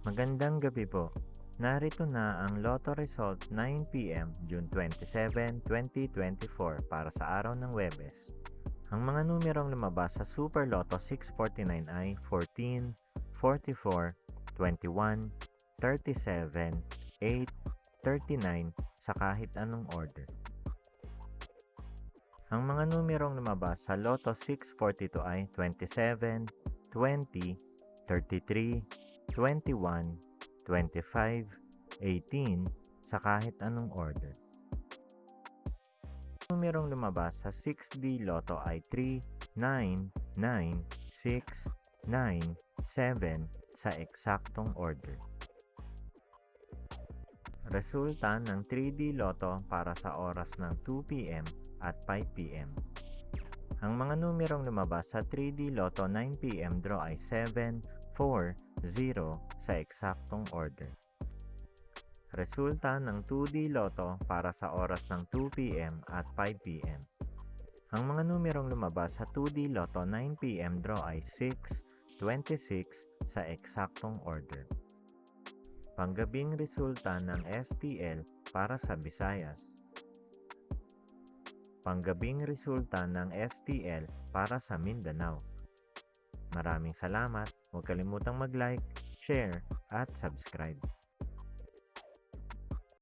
Magandang gabi po. Narito na ang Lotto result 9 p.m. June 27, 2024 para sa araw ng Huwebes. Ang mga numerong lumabas sa Super Lotto 649 ay 14, 44, 21, 37, 8, 39 sa kahit anong order. Ang mga numerong lumabas sa Lotto 642 ay 27, 20, 33, 21, 25, 18 sa kahit anong order. Ang numerong lumabas sa 6D Lotto ay 3, 9, 9, 6, 9, 7 sa eksaktong order. Resulta ng 3D Lotto para sa oras ng 2 p.m. at 5 p.m. Ang mga numerong lumabas sa 3D Lotto 9 p.m. draw ay 7, 4, 0 sa eksaktong order. Resulta ng 2D Lotto para sa oras ng 2 p.m. at 5 p.m. Ang mga numerong lumabas sa 2D Lotto 9 p.m. draw ay 6, 26 sa eksaktong order. Panggabing resulta ng STL para sa Visayas. Panggabing resulta ng STL para sa Mindanao. Maraming salamat. Huwag kalimutang mag-like, share, at subscribe.